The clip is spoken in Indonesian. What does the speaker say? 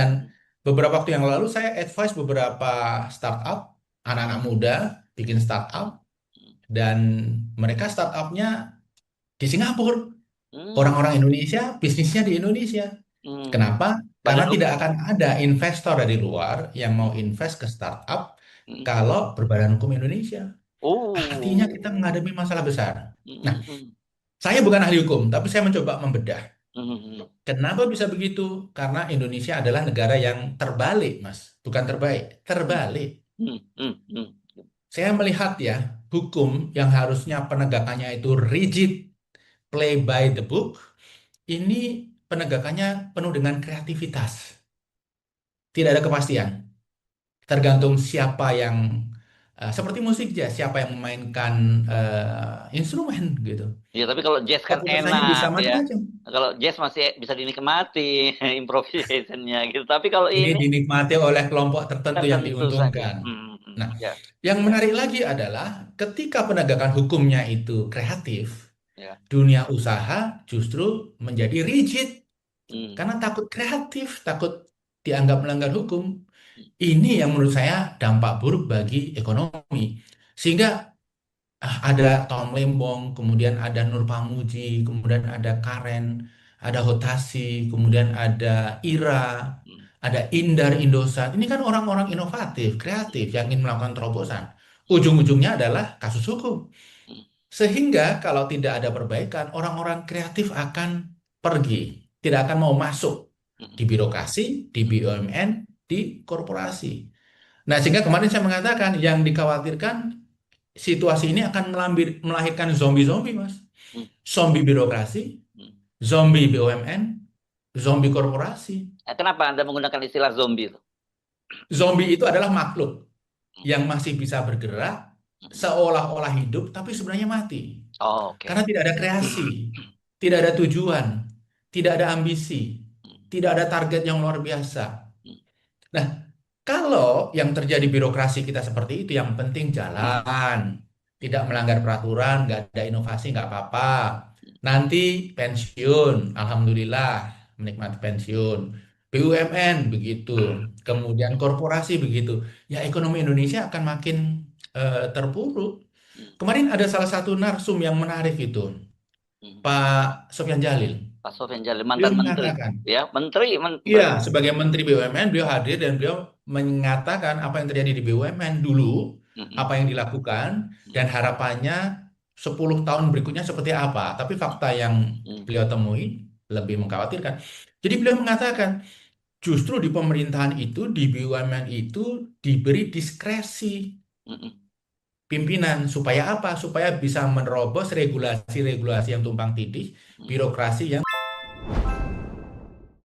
Dan beberapa waktu yang lalu saya advice beberapa startup, anak-anak muda bikin startup, dan mereka startupnya di Singapura. Hmm, Orang-orang Indonesia bisnisnya di Indonesia. hmm. Kenapa? Pada Karena dulu. tidak akan ada investor dari luar yang mau invest ke startup Hmm. kalau berbadan hukum Indonesia. Artinya kita Oh. menghadapi masalah besar. Nah, Hmm, hmm, saya bukan ahli hukum, tapi saya mencoba membedah. hmm, hmm, Kenapa bisa begitu? Karena Indonesia adalah negara yang terbalik, Mas. Bukan terbaik, hmm, terbalik. hmm, hmm, hmm, Saya melihat ya, hukum yang harusnya penegakannya itu rigid, play by the book, ini penegakannya penuh dengan kreativitas. Tidak ada kepastian. Tergantung siapa yang, seperti musik jazz, siapa yang memainkan instrumen gitu. Ya, tapi kalau jazz kan Keputusannya bisa enak ya. macam-macam. Kalau jazz masih bisa dinikmati improvisationnya gitu. Tapi kalau Ini ini dinikmati oleh kelompok tertentu yang tertentu saja. diuntungkan. Hmm, hmm, Nah, ya, yang menarik lagi adalah ketika penegakan hukumnya itu kreatif, ya. dunia usaha justru menjadi rigid Hmm, karena takut kreatif, takut dianggap melanggar hukum. Ini yang menurut saya dampak buruk bagi ekonomi. Sehingga ada Tom Lembong, kemudian ada Nur Pamuji, kemudian ada Karen, ada Hotasi, kemudian ada Ira, hmm, ada Indar Indosat. Ini kan orang-orang inovatif, kreatif yang ingin melakukan terobosan. Ujung-ujungnya adalah kasus hukum. hmm, Sehingga kalau tidak ada perbaikan, orang-orang kreatif akan pergi, tidak akan mau masuk hmm, di birokrasi, di BUMN, di korporasi. Nah, sehingga kemarin saya mengatakan yang dikhawatirkan situasi ini akan melahirkan zombie-zombie, Mas. hmm, Zombie birokrasi, hmm. zombie BUMN, zombie korporasi. Kenapa Anda menggunakan istilah zombie itu? Zombie itu adalah makhluk Hmm, yang masih bisa bergerak, hmm. seolah-olah hidup, tapi sebenarnya mati. Oh, Karena oke. tidak ada kreasi, tidak ada tujuan, tidak ada ambisi, tidak ada target yang luar biasa. Nah, kalau yang terjadi birokrasi kita seperti itu, yang penting jalan, tidak melanggar peraturan, nggak ada inovasi, nggak apa-apa. Nanti pensiun, alhamdulillah, menikmati pensiun. BUMN begitu, kemudian korporasi begitu. Ya ekonomi Indonesia akan makin terpuruk. Kemarin ada salah satu narsum yang menarik itu, Pak Sofyan Jalil. Pak Sofyan Jalil Beliau mantan menteri, mengatakan, ya menteri, iya, sebagai Menteri BUMN, beliau hadir dan beliau mengatakan apa yang terjadi di BUMN dulu, apa yang dilakukan, dan harapannya 10 tahun berikutnya seperti apa. Tapi fakta yang beliau temui lebih mengkhawatirkan. Jadi beliau mengatakan, justru di pemerintahan itu, di BUMN itu diberi diskresi pimpinan. Supaya apa? Supaya bisa menerobos regulasi-regulasi yang tumpang tindih, birokrasi yang